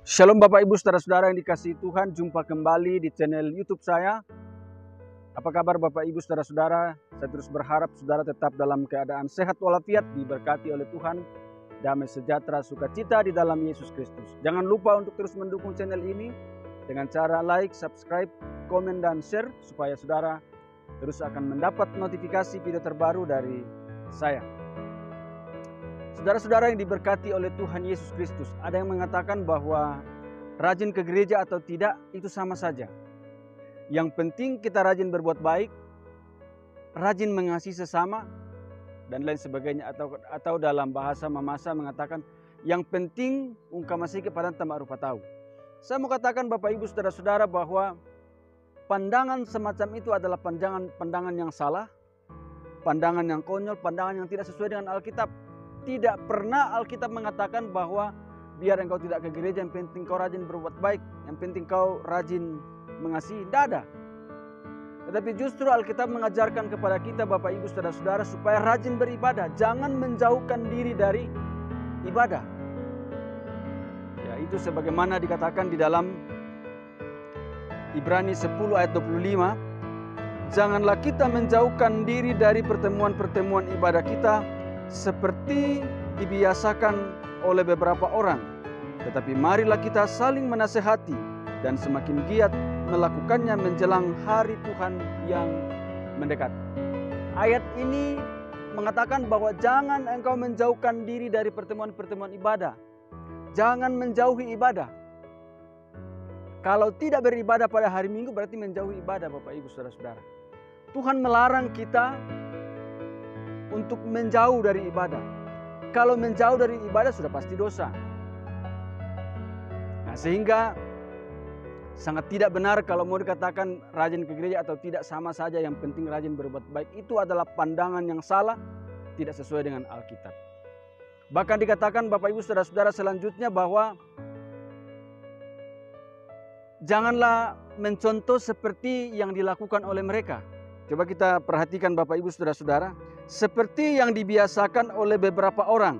Shalom Bapak Ibu Saudara-saudara yang dikasihi Tuhan, jumpa kembali di channel YouTube saya. Apa kabar Bapak Ibu Saudara-saudara? Saya terus berharap saudara tetap dalam keadaan sehat walafiat, diberkati oleh Tuhan, damai sejahtera, sukacita di dalam Yesus Kristus. Jangan lupa untuk terus mendukung channel ini dengan cara like, subscribe, komen, dan share supaya saudara terus akan mendapat notifikasi video terbaru dari saya. Saudara-saudara yang diberkati oleh Tuhan Yesus Kristus, ada yang mengatakan bahwa rajin ke gereja atau tidak itu sama saja. Yang penting kita rajin berbuat baik, rajin mengasihi sesama, dan lain sebagainya. Atau dalam bahasa Mamasa mengatakan, yang penting ungkap masih kepada tamak rupa tahu. Saya mau katakan Bapak Ibu Saudara-saudara bahwa pandangan semacam itu adalah pandangan yang salah, pandangan yang konyol, pandangan yang tidak sesuai dengan Alkitab. Tidak pernah Alkitab mengatakan bahwa biar engkau tidak ke gereja, yang penting kau rajin berbuat baik, yang penting kau rajin mengasihi. Tidak ada. Tetapi justru Alkitab mengajarkan kepada kita Bapak Ibu Saudara-saudara supaya rajin beribadah. Jangan menjauhkan diri dari ibadah. Ya, itu sebagaimana dikatakan di dalam Ibrani 10 ayat 25. Janganlah kita menjauhkan diri dari pertemuan-pertemuan ibadah kita seperti dibiasakan oleh beberapa orang, tetapi marilah kita saling menasehati dan semakin giat melakukannya menjelang hari Tuhan yang mendekat. Ayat ini mengatakan bahwa jangan engkau menjauhkan diri dari pertemuan-pertemuan ibadah. Jangan menjauhi ibadah. Kalau tidak beribadah pada hari Minggu berarti menjauhi ibadah Bapak Ibu Saudara-saudara. Tuhan melarang kita untuk menjauh dari ibadah. Kalau menjauh dari ibadah sudah pasti dosa. Nah, sehingga sangat tidak benar kalau mau dikatakan rajin ke gereja atau tidak sama saja, yang penting rajin berbuat baik. Itu adalah pandangan yang salah, tidak sesuai dengan Alkitab. Bahkan dikatakan Bapak Ibu Saudara-saudara selanjutnya bahwa janganlah mencontoh seperti yang dilakukan oleh mereka. Coba kita perhatikan Bapak Ibu Saudara-saudara, seperti yang dibiasakan oleh beberapa orang.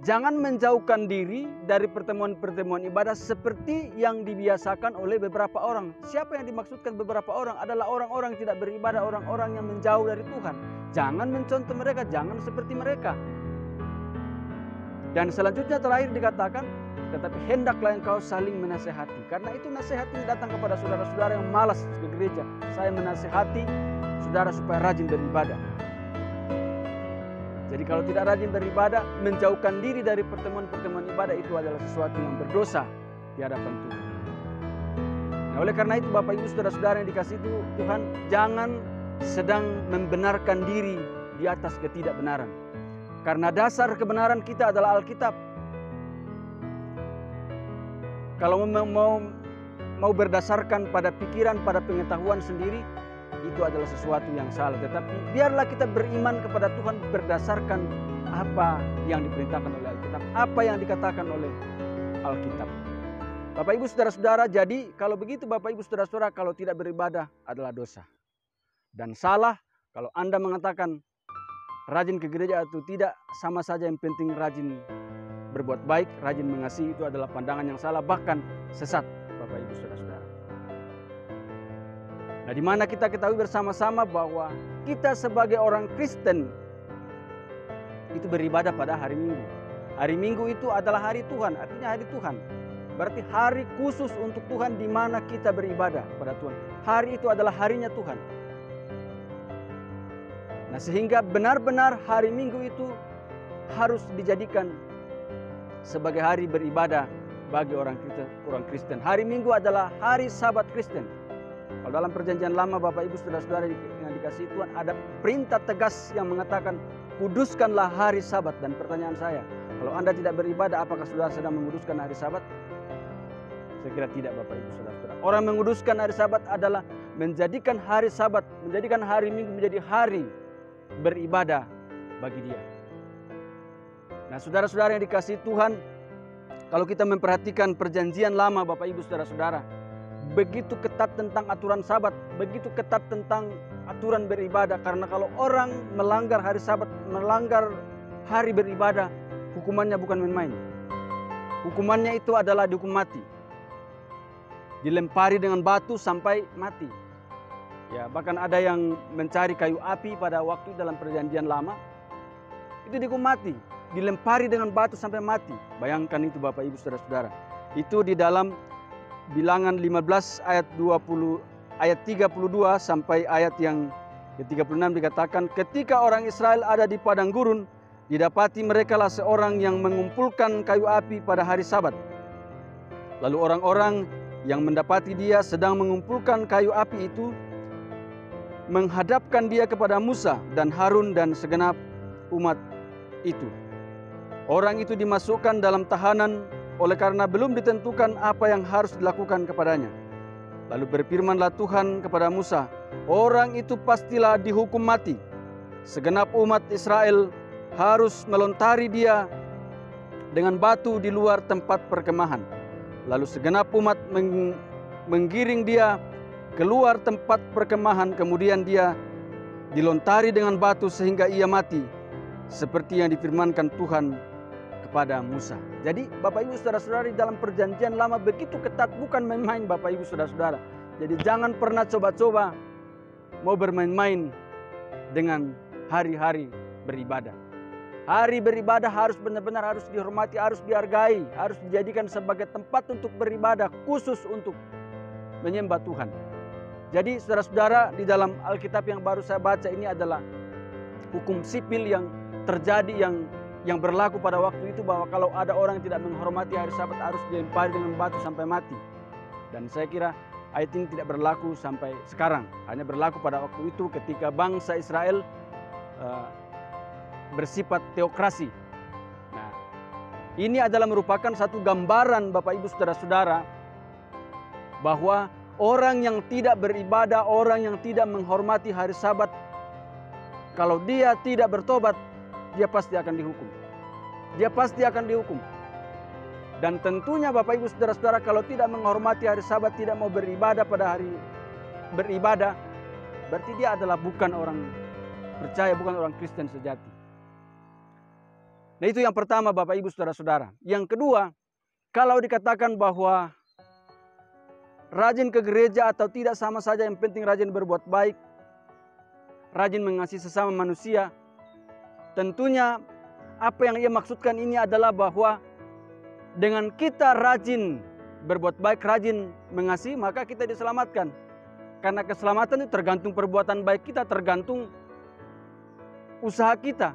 Jangan menjauhkan diri dari pertemuan-pertemuan ibadah seperti yang dibiasakan oleh beberapa orang. Siapa yang dimaksudkan beberapa orang? Adalah orang-orang yang tidak beribadah, orang-orang yang menjauh dari Tuhan. Jangan mencontoh mereka, jangan seperti mereka. Dan selanjutnya terakhir dikatakan, tetapi hendaklah engkau saling menasehati. Karena itu nasihat ini datang kepada saudara-saudara yang malas ke gereja. Saya menasehati saudara supaya rajin beribadah. Jadi kalau tidak rajin beribadah, menjauhkan diri dari pertemuan-pertemuan ibadah itu adalah sesuatu yang berdosa di hadapan Tuhan. Nah, oleh karena itu Bapak Ibu Saudara-saudara yang dikasihi Tuhan, jangan sedang membenarkan diri di atas ketidakbenaran. Karena dasar kebenaran kita adalah Alkitab. Kalau mau berdasarkan pada pikiran, pada pengetahuan sendiri, itu adalah sesuatu yang salah. Tetapi biarlah kita beriman kepada Tuhan berdasarkan apa yang diperintahkan oleh Alkitab, apa yang dikatakan oleh Alkitab. Bapak Ibu Saudara-saudara, jadi kalau begitu Bapak Ibu Saudara-saudara, kalau tidak beribadah adalah dosa. Dan salah kalau Anda mengatakan rajin ke gereja atau tidak, sama saja, yang penting rajin berbuat baik, rajin mengasihi, itu adalah pandangan yang salah, bahkan sesat Bapak Ibu Saudara-saudara. Nah, di mana kita ketahui bersama-sama bahwa kita sebagai orang Kristen itu beribadah pada hari Minggu. Hari Minggu itu adalah hari Tuhan, artinya hari Tuhan. Berarti hari khusus untuk Tuhan di mana kita beribadah pada Tuhan. Hari itu adalah harinya Tuhan. Nah, sehingga benar-benar hari Minggu itu harus dijadikan sebagai hari beribadah bagi orang Kristen. Hari Minggu adalah hari Sabat Kristen. Kalau dalam perjanjian lama Bapak Ibu Saudara-saudara yang dikasihi Tuhan, ada perintah tegas yang mengatakan kuduskanlah hari Sabat. Dan pertanyaan saya, kalau Anda tidak beribadah, apakah saudara sedang menguduskan hari Sabat? Saya kira tidak Bapak Ibu Saudara-saudara. Orang menguduskan hari Sabat adalah menjadikan hari Sabat, menjadikan hari Minggu menjadi hari beribadah bagi Dia. Nah, saudara-saudara yang dikasihi Tuhan, kalau kita memperhatikan perjanjian lama Bapak Ibu Saudara-saudara, begitu ketat tentang aturan Sabat, begitu ketat tentang aturan beribadah. Karena kalau orang melanggar hari Sabat, melanggar hari beribadah, hukumannya bukan main-main. hukumannya itu adalah dihukum mati. Dilempari dengan batu sampai mati. Ya, bahkan ada yang mencari kayu api pada waktu dalam perjanjian lama. Itu dihukum mati. Dilempari dengan batu sampai mati. Bayangkan itu Bapak Ibu Saudara-saudara. Itu di dalam Bilangan 15 ayat 32 sampai ayat yang ke-36 dikatakan, ketika orang Israel ada di padang gurun, didapati merekalah seorang yang mengumpulkan kayu api pada hari Sabat. Lalu orang-orang yang mendapati dia sedang mengumpulkan kayu api itu menghadapkan dia kepada Musa dan Harun dan segenap umat itu. Orang itu dimasukkan dalam tahanan oleh karena belum ditentukan apa yang harus dilakukan kepadanya. Lalu berfirmanlah Tuhan kepada Musa, orang itu pastilah dihukum mati. Segenap umat Israel harus melontari dia dengan batu di luar tempat perkemahan. Lalu segenap umat menggiring dia keluar tempat perkemahan, kemudian dia dilontari dengan batu sehingga ia mati, seperti yang difirmankan Tuhan kepada Musa. Jadi Bapak Ibu Saudara-saudari, dalam perjanjian lama begitu ketat, bukan main-main Bapak Ibu Saudara-saudara. Jadi jangan pernah coba-coba mau bermain-main dengan hari-hari beribadah. Hari beribadah harus benar-benar harus dihormati, harus dihargai, harus dijadikan sebagai tempat untuk beribadah, khusus untuk menyembah Tuhan. Jadi saudara-saudara, di dalam Alkitab yang baru saya baca ini adalah hukum sipil yang terjadi, yang berlaku pada waktu itu, bahwa kalau ada orang yang tidak menghormati hari Sabat harus dilempari dengan batu sampai mati. Dan saya kira ayat ini tidak berlaku sampai sekarang, hanya berlaku pada waktu itu ketika bangsa Israel bersifat teokrasi. Nah, ini adalah merupakan satu gambaran Bapak Ibu Saudara-saudara bahwa orang yang tidak beribadah, orang yang tidak menghormati hari Sabat, kalau dia tidak bertobat, dia pasti akan dihukum. Dia pasti akan dihukum. Dan tentunya Bapak Ibu Saudara-saudara, kalau tidak menghormati hari Sabat, tidak mau beribadah pada hari beribadah, berarti dia adalah bukan orang percaya, bukan orang Kristen sejati. Nah, itu yang pertama Bapak Ibu Saudara-saudara. Yang kedua, kalau dikatakan bahwa rajin ke gereja atau tidak sama saja, yang penting rajin berbuat baik, rajin mengasihi sesama manusia. Tentunya apa yang ia maksudkan ini adalah bahwa dengan kita rajin berbuat baik, rajin mengasihi, maka kita diselamatkan. Karena keselamatan itu tergantung perbuatan baik kita, tergantung usaha kita.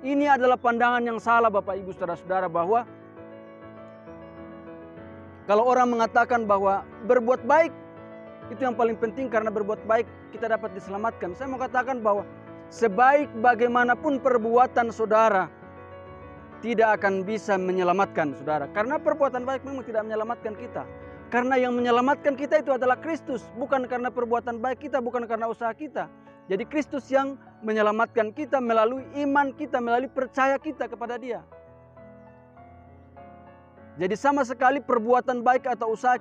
Ini adalah pandangan yang salah Bapak Ibu Saudara-saudara, bahwa kalau orang mengatakan bahwa berbuat baik itu yang paling penting, karena berbuat baik kita dapat diselamatkan. Saya mau katakan bahwa sebaik bagaimanapun perbuatan saudara tidak akan bisa menyelamatkan saudara. Karena perbuatan baik memang tidak menyelamatkan kita. Karena yang menyelamatkan kita itu adalah Kristus. Bukan karena perbuatan baik kita, bukan karena usaha kita. Jadi Kristus yang menyelamatkan kita melalui iman kita, melalui percaya kita kepada Dia. Jadi sama sekali perbuatan baik atau usaha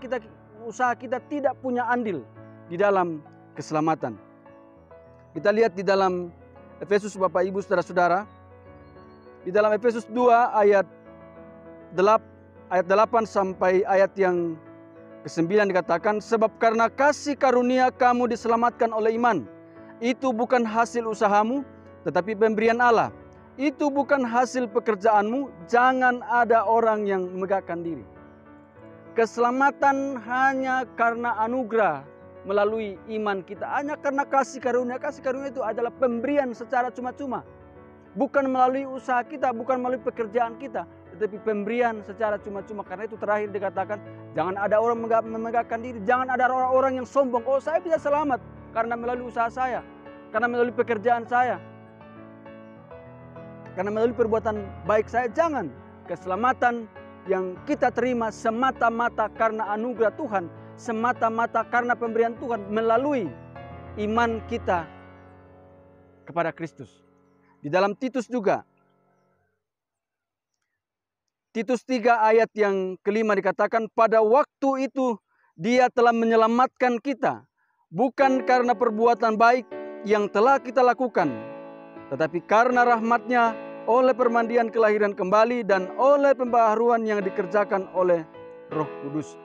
kita tidak punya andil di dalam keselamatan. Kita lihat di dalam Efesus Bapak Ibu Saudara-saudara. Di dalam Efesus 2 ayat 8 sampai ayat yang ke-9 dikatakan, sebab karena kasih karunia kamu diselamatkan oleh iman. Itu bukan hasil usahamu, tetapi pemberian Allah. Itu bukan hasil pekerjaanmu, jangan ada orang yang memegahkan diri. Keselamatan hanya karena anugerah melalui iman kita, hanya karena kasih karunia. Kasih karunia itu adalah pemberian secara cuma-cuma. Bukan melalui usaha kita, bukan melalui pekerjaan kita, tetapi pemberian secara cuma-cuma. Karena itu terakhir dikatakan, jangan ada orang memegahkan diri, jangan ada orang-orang yang sombong. Oh, saya bisa selamat karena melalui usaha saya, karena melalui pekerjaan saya, karena melalui perbuatan baik saya. Jangan. Keselamatan yang kita terima semata-mata karena anugerah Tuhan, semata-mata karena pemberian Tuhan melalui iman kita kepada Kristus. Di dalam Titus juga, Titus 3 ayat yang ke-5 dikatakan, pada waktu itu Dia telah menyelamatkan kita, bukan karena perbuatan baik yang telah kita lakukan, tetapi karena rahmat-Nya oleh permandian kelahiran kembali, dan oleh pembaharuan yang dikerjakan oleh Roh Kudus.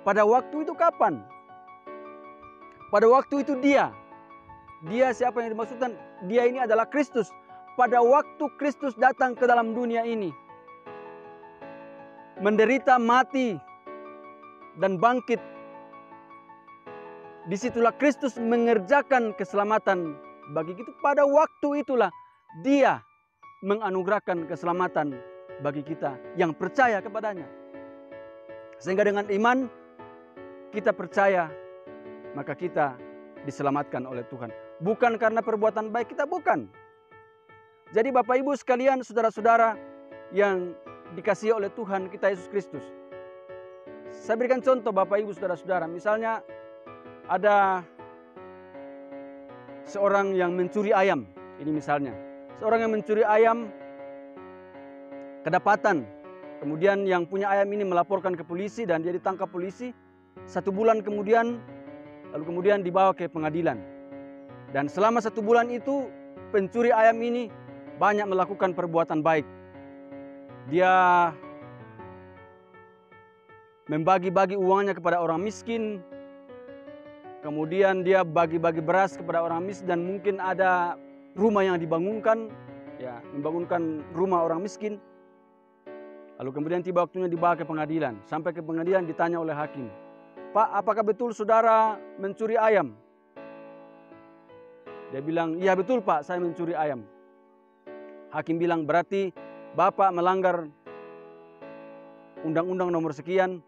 Pada waktu itu kapan? Pada waktu itu dia siapa yang dimaksudkan? Dia ini adalah Kristus. Pada waktu Kristus datang ke dalam dunia ini, menderita, mati, dan bangkit, disitulah Kristus mengerjakan keselamatan bagi kita. Pada waktu itulah dia menganugerahkan keselamatan bagi kita yang percaya kepadanya. Sehingga dengan iman kita percaya, maka kita diselamatkan oleh Tuhan. Bukan karena perbuatan baik kita, bukan. Jadi Bapak Ibu sekalian, saudara-saudara yang dikasihi oleh Tuhan kita Yesus Kristus. Saya berikan contoh Bapak Ibu saudara-saudara. Misalnya ada seorang yang mencuri ayam. Ini misalnya. Seorang yang mencuri ayam kedapatan. Kemudian yang punya ayam ini melaporkan ke polisi dan dia ditangkap polisi. 1 bulan kemudian, lalu kemudian dibawa ke pengadilan. Dan selama 1 bulan itu pencuri ayam ini banyak melakukan perbuatan baik. Dia membagi-bagi uangnya kepada orang miskin. Kemudian dia bagi-bagi beras kepada orang miskin, dan mungkin ada rumah yang dibangunkan, ya, membangunkan rumah orang miskin. Lalu kemudian tiba waktunya dibawa ke pengadilan. Sampai ke pengadilan ditanya oleh hakim, "Pak, apakah betul saudara mencuri ayam?" Dia bilang, "Iya betul Pak, saya mencuri ayam." Hakim bilang, "Berarti Bapak melanggar undang-undang nomor sekian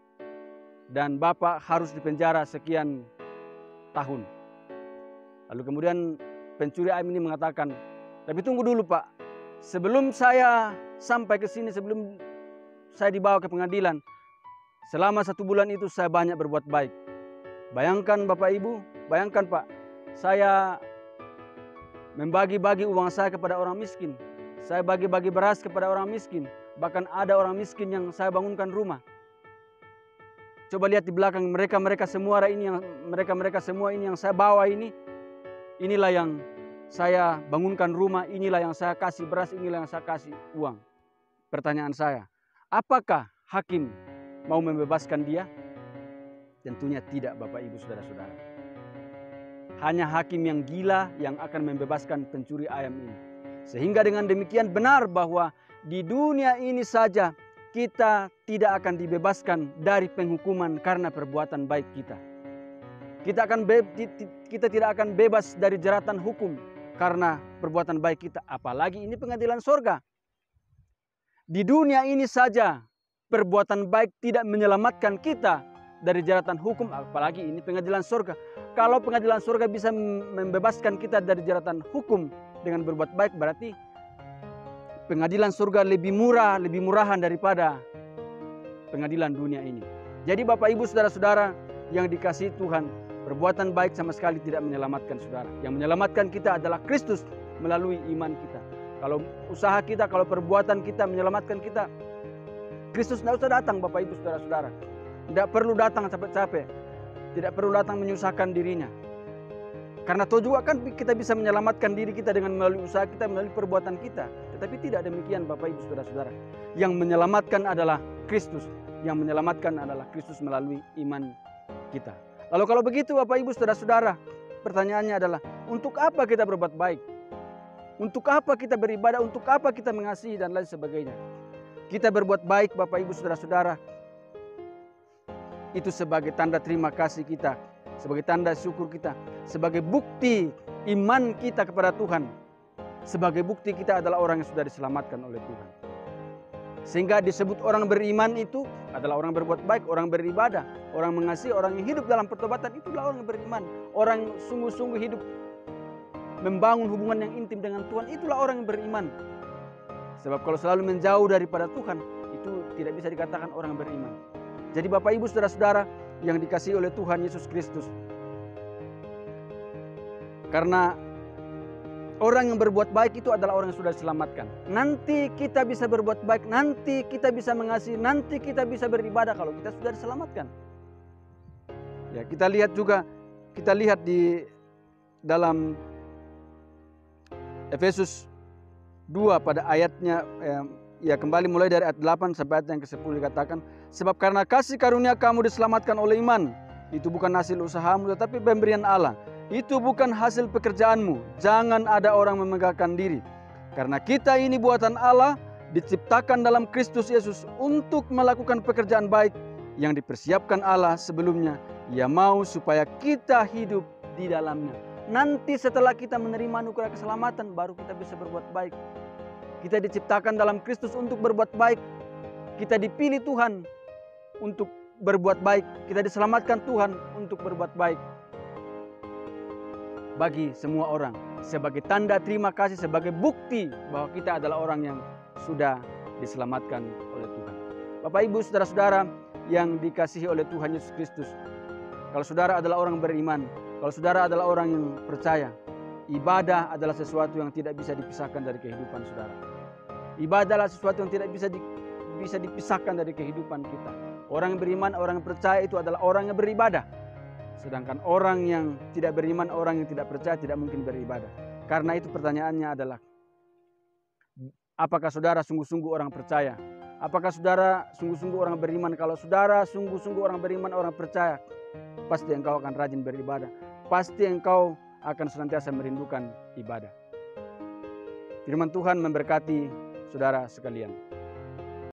dan Bapak harus dipenjara sekian tahun." Lalu kemudian pencuri ayam ini mengatakan, "Tapi tunggu dulu Pak, sebelum saya sampai ke sini, sebelum saya dibawa ke pengadilan, selama 1 bulan itu saya banyak berbuat baik. Bayangkan Bapak Ibu, bayangkan Pak, saya membagi-bagi uang saya kepada orang miskin. Saya bagi-bagi beras kepada orang miskin. Bahkan ada orang miskin yang saya bangunkan rumah. Coba lihat di belakang mereka semua ini yang saya bawa ini. Inilah yang saya bangunkan rumah, inilah yang saya kasih beras, inilah yang saya kasih uang." Pertanyaan saya, apakah hakim mau membebaskan dia? Tentunya tidak Bapak Ibu saudara-saudara. Hanya hakim yang gila yang akan membebaskan pencuri ayam ini. Sehingga dengan demikian benar bahwa di dunia ini saja kita tidak akan dibebaskan dari penghukuman karena perbuatan baik kita. Kita tidak akan bebas dari jeratan hukum karena perbuatan baik kita. Apalagi ini pengadilan sorga. Di dunia ini saja perbuatan baik tidak menyelamatkan kita dari jeratan hukum, apalagi ini pengadilan sorga. Kalau pengadilan sorga bisa membebaskan kita dari jeratan hukum dengan berbuat baik, berarti pengadilan surga lebih murah, lebih murahan daripada pengadilan dunia ini. Jadi Bapak Ibu saudara-saudara yang dikasihi Tuhan, perbuatan baik sama sekali tidak menyelamatkan saudara. Yang menyelamatkan kita adalah Kristus melalui iman kita. Kalau usaha kita, kalau perbuatan kita menyelamatkan kita, Kristus tidak usah datang Bapak Ibu saudara-saudara. Tidak perlu datang capek-capek. Tidak perlu datang menyusahkan dirinya. Karena toh juga kan kita bisa menyelamatkan diri kita dengan melalui usaha kita, melalui perbuatan kita. Tetapi tidak demikian Bapak Ibu saudara-saudara. Yang menyelamatkan adalah Kristus. Yang menyelamatkan adalah Kristus melalui iman kita. Lalu kalau begitu Bapak Ibu saudara-saudara, pertanyaannya adalah, untuk apa kita berbuat baik? Untuk apa kita beribadah? Untuk apa kita mengasihi dan lain sebagainya? Kita berbuat baik Bapak Ibu saudara-saudara, itu sebagai tanda terima kasih kita, sebagai tanda syukur kita, sebagai bukti iman kita kepada Tuhan, sebagai bukti kita adalah orang yang sudah diselamatkan oleh Tuhan. Sehingga disebut orang beriman itu adalah orang berbuat baik, orang beribadah, orang mengasihi, orang yang hidup dalam pertobatan, itulah orang yang beriman. Orang yang sungguh-sungguh hidup membangun hubungan yang intim dengan Tuhan, itulah orang yang beriman. Sebab kalau selalu menjauh daripada Tuhan, itu tidak bisa dikatakan orang beriman. Jadi Bapak Ibu saudara-saudara yang dikasihi oleh Tuhan Yesus Kristus, karena orang yang berbuat baik itu adalah orang yang sudah diselamatkan. Nanti kita bisa berbuat baik, nanti kita bisa mengasihi, nanti kita bisa beribadah kalau kita sudah diselamatkan. Ya, kita lihat di dalam Efesus 2 pada ayatnya, ya kembali mulai dari ayat 8 sampai ayat yang ke-10 dikatakan, sebab karena kasih karunia kamu diselamatkan oleh iman, itu bukan hasil usahamu tetapi pemberian Allah. Itu bukan hasil pekerjaanmu, jangan ada orang memegahkan diri. Karena kita ini buatan Allah, diciptakan dalam Kristus Yesus untuk melakukan pekerjaan baik yang dipersiapkan Allah sebelumnya. Ia mau supaya kita hidup di dalamnya. Nanti setelah kita menerima anugerah keselamatan, baru kita bisa berbuat baik. Kita diciptakan dalam Kristus untuk berbuat baik. Kita dipilih Tuhan untuk berbuat baik. Kita diselamatkan Tuhan untuk berbuat baik. Bagi semua orang, sebagai tanda terima kasih, sebagai bukti bahwa kita adalah orang yang sudah diselamatkan oleh Tuhan. Bapak Ibu saudara-saudara yang dikasihi oleh Tuhan Yesus Kristus, kalau saudara adalah orang beriman, kalau saudara adalah orang yang percaya, ibadah adalah sesuatu yang tidak bisa dipisahkan dari kehidupan saudara. Ibadah adalah sesuatu yang tidak bisa dipisahkan dari kehidupan kita. Orang yang beriman, orang yang percaya itu adalah orang yang beribadah. Sedangkan orang yang tidak beriman, orang yang tidak percaya tidak mungkin beribadah. Karena itu pertanyaannya adalah, apakah saudara sungguh-sungguh orang percaya? Apakah saudara sungguh-sungguh orang beriman? Kalau saudara sungguh-sungguh orang beriman, orang percaya, pasti engkau akan rajin beribadah. Pasti engkau akan senantiasa merindukan ibadah. Firman Tuhan memberkati saudara sekalian.